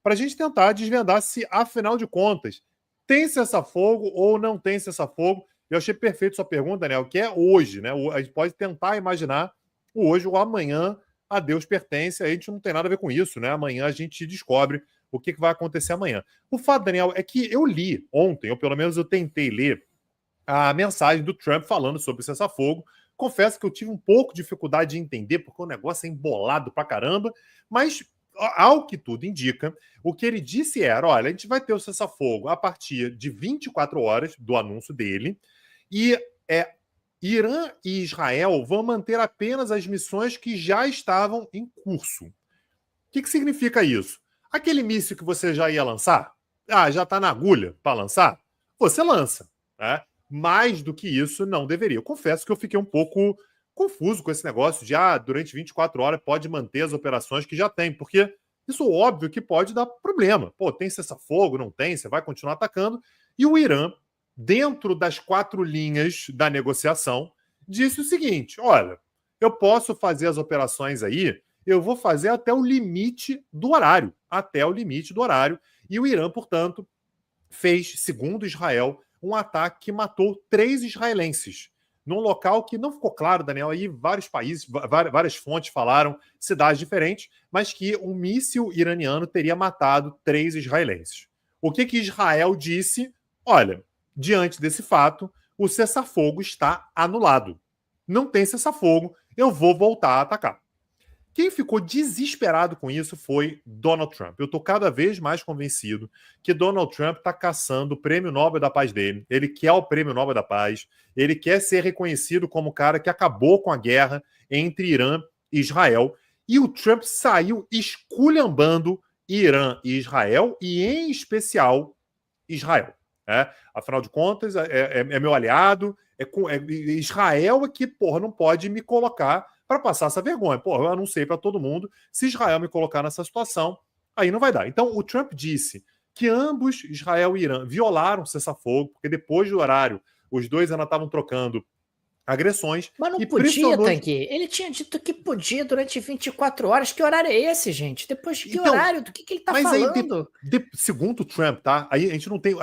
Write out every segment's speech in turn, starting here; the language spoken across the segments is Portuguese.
para a gente tentar desvendar se, afinal de contas, tem cessar-fogo ou não tem cessar-fogo. Eu achei perfeito sua pergunta, Daniel, que é hoje, né? A gente pode tentar imaginar o hoje ou amanhã a Deus pertence, a gente não tem nada a ver com isso, né? Amanhã a gente descobre o que vai acontecer amanhã. O fato, Daniel, é que eu li ontem, ou pelo menos eu tentei ler, a mensagem do Trump falando sobre o cessar-fogo. Confesso que eu tive um pouco de dificuldade de entender, porque o negócio é embolado pra caramba, mas, ao que tudo indica, o que ele disse era: olha, a gente vai ter o cessar-fogo a partir de 24 horas do anúncio dele, e Irã e Israel vão manter apenas as missões que já estavam em curso. O que significa isso? Aquele míssil que você já ia lançar, já está na agulha para lançar, você lança, né? Mais do que isso, não deveria. Eu confesso que eu fiquei um pouco confuso com esse negócio de, durante 24 horas pode manter as operações que já tem, porque isso óbvio que pode dar problema. Pô, tem cessar-fogo, não tem, você vai continuar atacando. E o Irã, dentro das 4 linhas da negociação, disse o seguinte: olha, eu posso fazer as operações aí, eu vou fazer até o limite do horário. Até o limite do horário. E o Irã, portanto, fez, segundo Israel, um ataque que matou 3 israelenses, num local que não ficou claro, Daniel, aí vários países, várias fontes falaram, cidades diferentes, mas que um míssil iraniano teria matado 3 israelenses. O que Israel disse? Olha, diante desse fato, o cessar-fogo está anulado. Não tem cessar-fogo, eu vou voltar a atacar. Quem ficou desesperado com isso foi Donald Trump. Eu estou cada vez mais convencido que Donald Trump está caçando o prêmio Nobel da Paz dele. Ele quer o prêmio Nobel da Paz. Ele quer ser reconhecido como o cara que acabou com a guerra entre Irã e Israel. E o Trump saiu esculhambando Irã e Israel, e em especial Israel. Afinal de contas, é meu aliado. Israel é que, porra, não pode me colocar para passar essa vergonha. Porra, eu anunciei para todo mundo, se Israel me colocar nessa situação, aí não vai dar. Então, o Trump disse que ambos, Israel e Irã, violaram o cessar-fogo, porque depois do horário, os dois ainda estavam trocando agressões. Mas não podia, Tanque. Ele tinha dito que podia durante 24 horas. Que horário é esse, gente? Depois de que horário? Do que ele tá falando? Segundo o Trump, tá? Aí a gente não tem...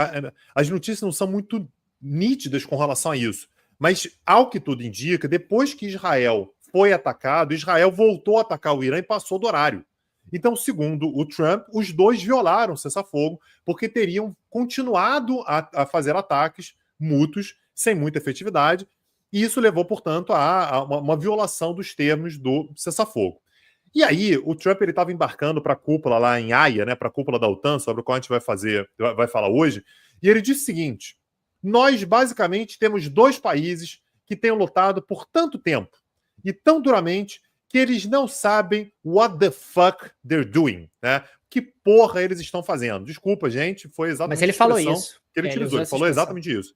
As notícias não são muito nítidas com relação a isso. Mas, ao que tudo indica, depois que Israel foi atacado, Israel voltou a atacar o Irã e passou do horário. Então, segundo o Trump, os dois violaram o cessar-fogo porque teriam continuado a fazer ataques mútuos sem muita efetividade, e isso levou, portanto, a uma violação dos termos do cessar-fogo. E aí, o Trump estava embarcando para a cúpula lá em Haia, né, para a cúpula da OTAN, sobre o qual a gente vai falar hoje, e ele disse o seguinte: nós basicamente temos 2 países que têm lutado por tanto tempo e tão duramente que eles não sabem what the fuck they're doing, né? Que porra eles estão fazendo? Desculpa, gente, foi exatamente Mas ele falou isso. Que ele utilizou. Ele falou exatamente isso.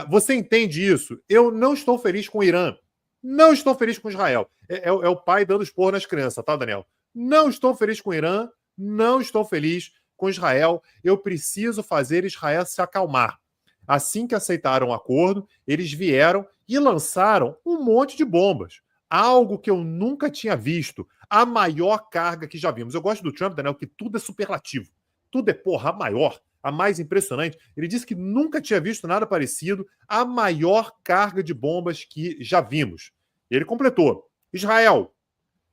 Você entende isso? Eu não estou feliz com o Irã. Não estou feliz com Israel. É o pai dando esporro nas crianças, tá, Daniel? Não estou feliz com o Irã. Não estou feliz com Israel. Eu preciso fazer Israel se acalmar. Assim que aceitaram o acordo, eles vieram e lançaram um monte de bombas. Algo que eu nunca tinha visto. A maior carga que já vimos. Eu gosto do Trump, Daniel, que tudo é superlativo. Tudo é, porra, a maior, a mais impressionante. Ele disse que nunca tinha visto nada parecido. A maior carga de bombas que já vimos. Ele completou: Israel,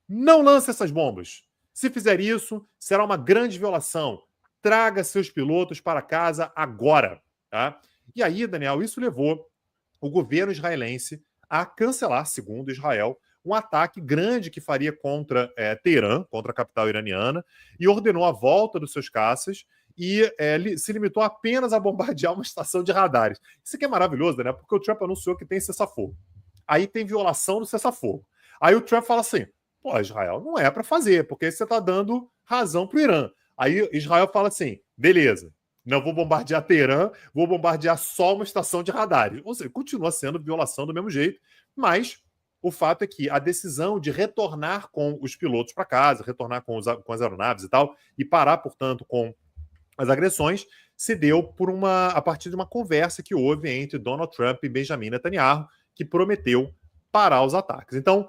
não lance essas bombas. Se fizer isso, será uma grande violação. Traga seus pilotos para casa agora. Tá? E aí, Daniel, isso levou o governo israelense a cancelar, segundo Israel, um ataque grande que faria contra Teherã, contra a capital iraniana, e ordenou a volta dos seus caças e se limitou apenas a bombardear uma estação de radares. Isso aqui é maravilhoso, né? Porque o Trump anunciou que tem cessar-fogo. Aí tem violação do cessar-fogo. Aí o Trump fala assim: pô, Israel, não é para fazer, porque você está dando razão para o Irã. Aí Israel fala assim: beleza, não vou bombardear Teherã, vou bombardear só uma estação de radares. Ou seja, continua sendo violação do mesmo jeito, mas o fato é que a decisão de retornar com os pilotos para casa, retornar com as aeronaves e tal, e parar, portanto, com as agressões, se deu a partir de uma conversa que houve entre Donald Trump e Benjamin Netanyahu, que prometeu parar os ataques. Então,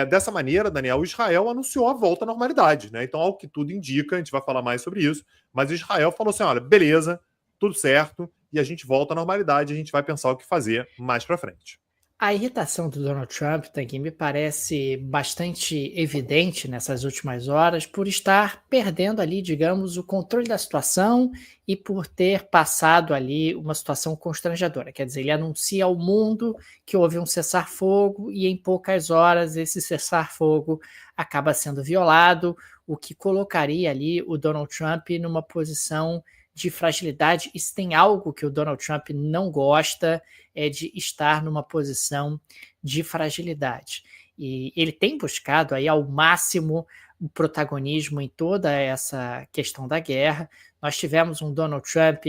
dessa maneira, Daniel, Israel anunciou a volta à normalidade, né? Então, ao que tudo indica, a gente vai falar mais sobre isso, mas Israel falou assim, olha, beleza, tudo certo, e a gente volta à normalidade, a gente vai pensar o que fazer mais para frente. A irritação do Donald Trump, Tanguy, me parece bastante evidente nessas últimas horas por estar perdendo ali, digamos, o controle da situação e por ter passado ali uma situação constrangedora. Quer dizer, ele anuncia ao mundo que houve um cessar-fogo e em poucas horas esse cessar-fogo acaba sendo violado, o que colocaria ali o Donald Trump numa posição de fragilidade. E se tem algo que o Donald Trump não gosta, é de estar numa posição de fragilidade. E ele tem buscado aí ao máximo o protagonismo em toda essa questão da guerra. Nós tivemos um Donald Trump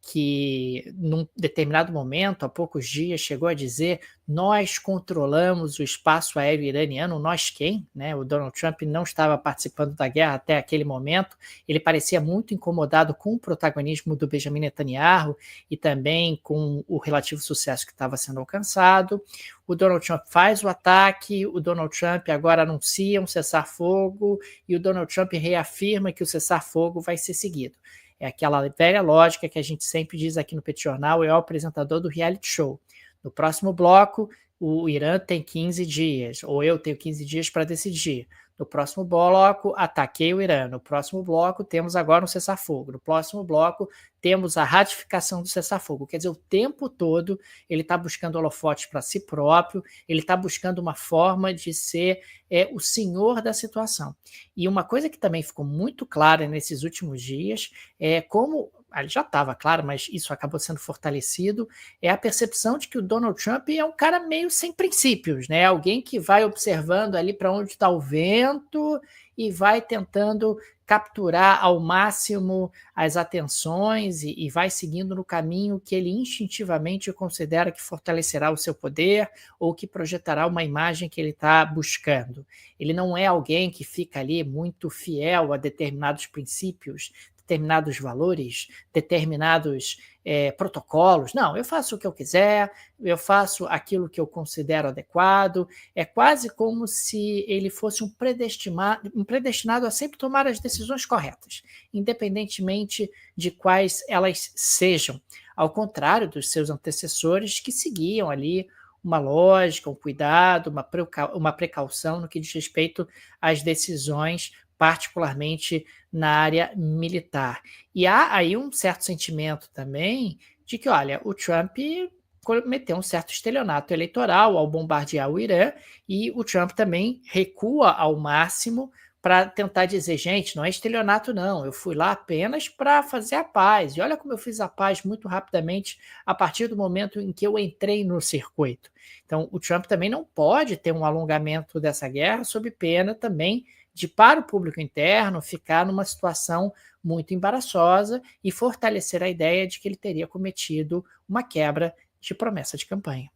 que, num determinado momento, há poucos dias, chegou a dizer: nós controlamos o espaço aéreo iraniano. Nós quem? Né? O Donald Trump não estava participando da guerra até aquele momento. Ele parecia muito incomodado com o protagonismo do Benjamin Netanyahu e também com o relativo sucesso que estava sendo alcançado. O Donald Trump faz o ataque, o Donald Trump agora anuncia um cessar-fogo e o Donald Trump reafirma que o cessar-fogo vai ser seguido. É aquela velha lógica que a gente sempre diz aqui no Petit Jornal, é o apresentador do reality show. No próximo bloco, o Irã tem 15 dias, ou eu tenho 15 dias para decidir. No próximo bloco, ataquei o Irã. No próximo bloco, temos agora um cessar-fogo. No próximo bloco, temos a ratificação do cessar-fogo. Quer dizer, o tempo todo ele está buscando holofotes para si próprio, ele está buscando uma forma de ser o senhor da situação. E uma coisa que também ficou muito clara nesses últimos dias é como... já estava claro, mas isso acabou sendo fortalecido, é a percepção de que o Donald Trump é um cara meio sem princípios, né? Alguém que vai observando ali para onde está o vento e vai tentando capturar ao máximo as atenções e vai seguindo no caminho que ele instintivamente considera que fortalecerá o seu poder ou que projetará uma imagem que ele está buscando. Ele não é alguém que fica ali muito fiel a determinados princípios, determinados valores, determinados protocolos. Não, eu faço o que eu quiser, eu faço aquilo que eu considero adequado. É quase como se ele fosse um predestinado a sempre tomar as decisões corretas, independentemente de quais elas sejam, ao contrário dos seus antecessores que seguiam ali uma lógica, um cuidado, uma precaução no que diz respeito às decisões, particularmente na área militar. E há aí um certo sentimento também de que, olha, o Trump cometeu um certo estelionato eleitoral ao bombardear o Irã e o Trump também recua ao máximo para tentar dizer, gente, não é estelionato não, eu fui lá apenas para fazer a paz. E olha como eu fiz a paz muito rapidamente a partir do momento em que eu entrei no circuito. Então, o Trump também não pode ter um alongamento dessa guerra sob pena também de, para o público interno, ficar numa situação muito embaraçosa e fortalecer a ideia de que ele teria cometido uma quebra de promessa de campanha.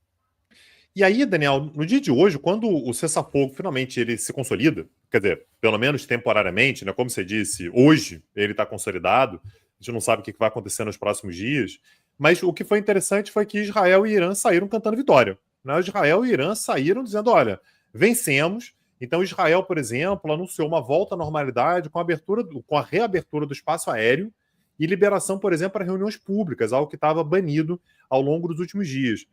E aí, Daniel, no dia de hoje, quando o cessar-fogo finalmente ele se consolida, quer dizer, pelo menos temporariamente, né, como você disse, hoje ele está consolidado, a gente não sabe o que vai acontecer nos próximos dias, mas o que foi interessante foi que Israel e Irã saíram cantando vitória. Né? Israel e Irã saíram dizendo, olha, vencemos. Então, Israel, por exemplo, anunciou uma volta à normalidade com a reabertura do espaço aéreo e liberação, por exemplo, para reuniões públicas, algo que estava banido ao longo dos últimos dias.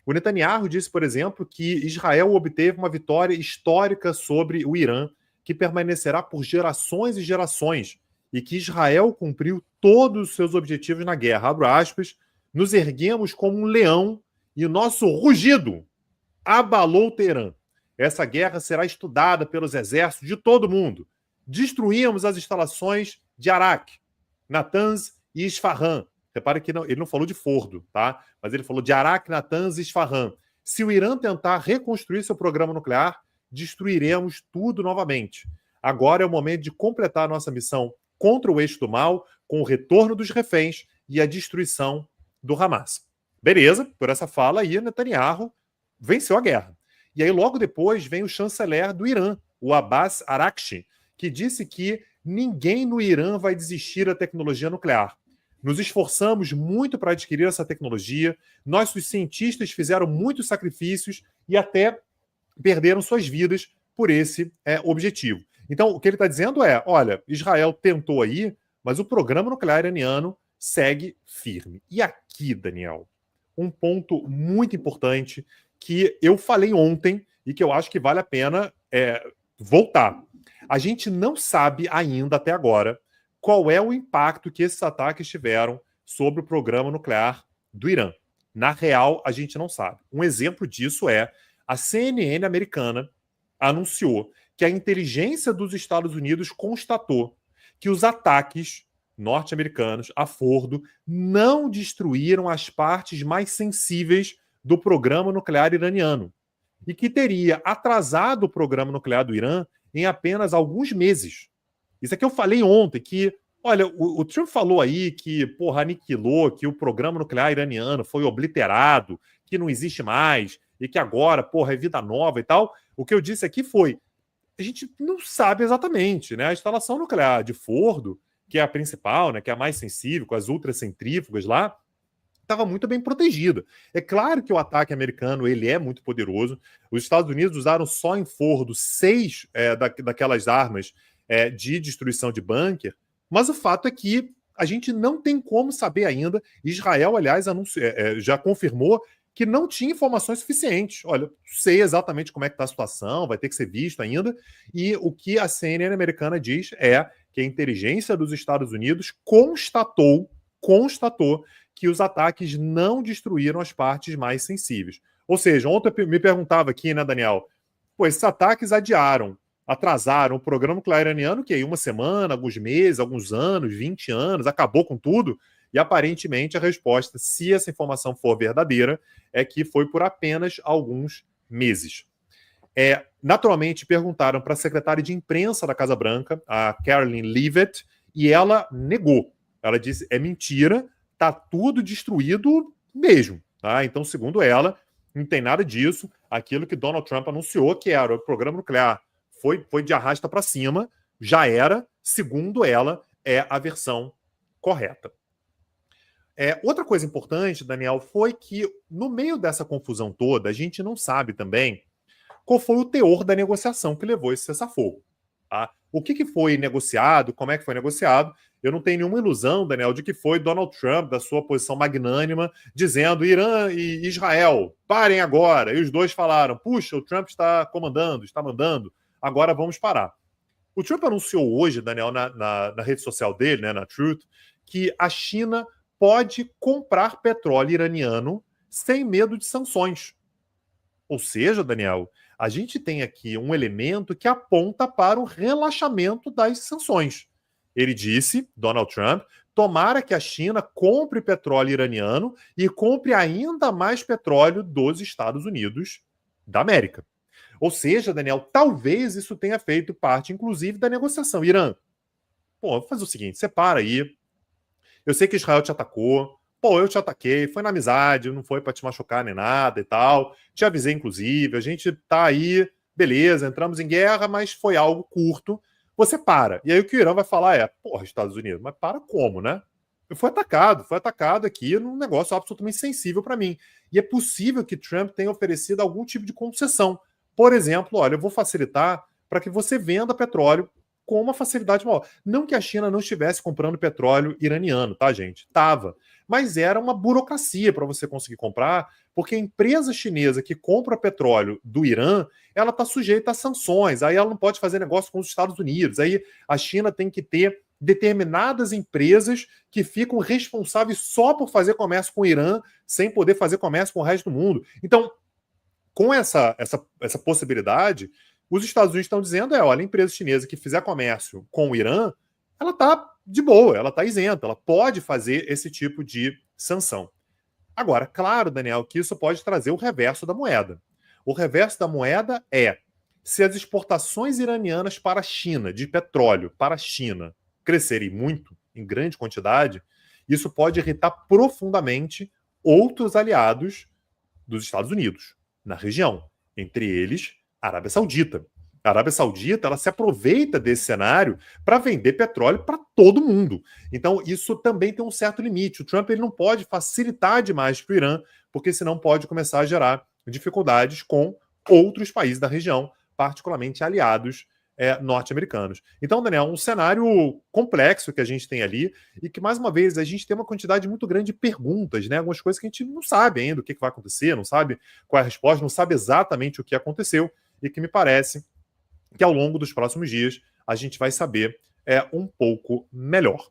O Netanyahu disse, por exemplo, que Israel obteve uma vitória histórica sobre o Irã, que permanecerá por gerações e gerações, e que Israel cumpriu todos os seus objetivos na guerra. Abro aspas, nos erguemos como um leão e o nosso rugido abalou Teherã. Essa guerra será estudada pelos exércitos de todo o mundo. Destruímos as instalações de Arak, Natanz e Isfahan. Repare que ele não falou de Fordo, tá? Mas ele falou de Arak, Natanz e Isfahan. Se o Irã tentar reconstruir seu programa nuclear, destruiremos tudo novamente. Agora é o momento de completar a nossa missão contra o eixo do mal, com o retorno dos reféns e a destruição do Hamas. Beleza, por essa fala aí, Netanyahu venceu a guerra. E aí, logo depois, vem o chanceler do Irã, o Abbas Araghchi, que disse que ninguém no Irã vai desistir da tecnologia nuclear. Nos esforçamos muito para adquirir essa tecnologia, nossos cientistas fizeram muitos sacrifícios e até perderam suas vidas por esse objetivo. Então, o que ele está dizendo é, olha, Israel tentou aí, mas o programa nuclear iraniano segue firme. E aqui, Daniel, um ponto muito importante que eu falei ontem e que eu acho que vale a pena voltar. A gente não sabe ainda até agora qual é o impacto que esses ataques tiveram sobre o programa nuclear do Irã. Na real, a gente não sabe. Um exemplo disso é a CNN americana anunciou que a inteligência dos Estados Unidos constatou que os ataques norte-americanos a Fordo não destruíram as partes mais sensíveis do programa nuclear iraniano e que teria atrasado o programa nuclear do Irã em apenas alguns meses. Isso é que eu falei ontem, que, olha, o Trump falou aí que, porra, aniquilou, que o programa nuclear iraniano foi obliterado, que não existe mais, e que agora, porra, é vida nova e tal. O que eu disse aqui foi, a gente não sabe exatamente, né? A instalação nuclear de Fordo, que é a principal, né, que é a mais sensível, com as ultracentrífugas lá, estava muito bem protegida. É claro que o ataque americano ele é muito poderoso. Os Estados Unidos usaram só em Fordo 6 daquelas armas de destruição de bunker, mas o fato é que a gente não tem como saber ainda. Israel, aliás, já confirmou que não tinha informações suficientes. Olha, sei exatamente como é que está a situação, vai ter que ser visto ainda. E o que a CNN americana diz é que a inteligência dos Estados Unidos constatou que os ataques não destruíram as partes mais sensíveis. Ou seja, ontem eu me perguntava aqui, né, Daniel? Pô, esses ataques atrasaram o programa nuclear iraniano, que aí uma semana, alguns meses, alguns anos, 20 anos, acabou com tudo. E aparentemente a resposta, se essa informação for verdadeira, é que foi por apenas alguns meses. Naturalmente, perguntaram para a secretária de imprensa da Casa Branca, a Caroline Leavitt, e ela negou. Ela disse, é mentira, tá tudo destruído mesmo. Tá? Então, segundo ela, não tem nada disso. Aquilo que Donald Trump anunciou, que era o programa nuclear, foi de arrasta para cima, já era, segundo ela, é a versão correta. Outra coisa importante, Daniel, foi que no meio dessa confusão toda, a gente não sabe também qual foi o teor da negociação que levou esse cessar-fogo. Tá? O que foi negociado, como é que foi negociado, eu não tenho nenhuma ilusão, Daniel, de que foi Donald Trump, da sua posição magnânima, dizendo Irã e Israel, parem agora. E os dois falaram, puxa, o Trump está comandando, está mandando, agora vamos parar. O Trump anunciou hoje, Daniel, na rede social dele, né, na Truth, que a China pode comprar petróleo iraniano sem medo de sanções. Ou seja, Daniel, a gente tem aqui um elemento que aponta para o relaxamento das sanções. Ele disse, Donald Trump, tomara que a China compre petróleo iraniano e compre ainda mais petróleo dos Estados Unidos da América. Ou seja, Daniel, talvez isso tenha feito parte, inclusive, da negociação. Irã, pô, vou fazer o seguinte, separa aí. Eu sei que Israel te atacou. Pô, eu te ataquei, foi na amizade, não foi para te machucar nem nada e tal. Te avisei, inclusive, a gente tá aí, beleza, entramos em guerra, mas foi algo curto. Você para. E aí o que o Irã vai falar é, porra, Estados Unidos, mas para como, né? Foi atacado aqui num negócio absolutamente sensível para mim. E é possível que Trump tenha oferecido algum tipo de concessão. Por exemplo, olha, eu vou facilitar para que você venda petróleo com uma facilidade maior. Não que a China não estivesse comprando petróleo iraniano, tá, gente? Tava. Mas era uma burocracia para você conseguir comprar, porque a empresa chinesa que compra petróleo do Irã, ela está sujeita a sanções, aí ela não pode fazer negócio com os Estados Unidos, aí a China tem que ter determinadas empresas que ficam responsáveis só por fazer comércio com o Irã, sem poder fazer comércio com o resto do mundo. Então, com essa possibilidade, os Estados Unidos estão dizendo, olha, a empresa chinesa que fizer comércio com o Irã, ela está de boa, ela está isenta, ela pode fazer esse tipo de sanção. Agora, claro, Daniel, que isso pode trazer o reverso da moeda. O reverso da moeda é, se as exportações iranianas para a China, de petróleo para a China, crescerem muito, em grande quantidade, isso pode irritar profundamente outros aliados dos Estados Unidos na região, entre eles a Arábia Saudita. A Arábia Saudita ela se aproveita desse cenário para vender petróleo para todo mundo. Então, isso também tem um certo limite. O Trump ele não pode facilitar demais para o Irã, porque senão pode começar a gerar dificuldades com outros países da região, particularmente aliados norte-americanos. Então, Daniel, um cenário complexo que a gente tem ali e que, mais uma vez, a gente tem uma quantidade muito grande de perguntas, né? Algumas coisas que a gente não sabe ainda o que vai acontecer, não sabe qual é a resposta, não sabe exatamente o que aconteceu e que me parece que ao longo dos próximos dias a gente vai saber um pouco melhor.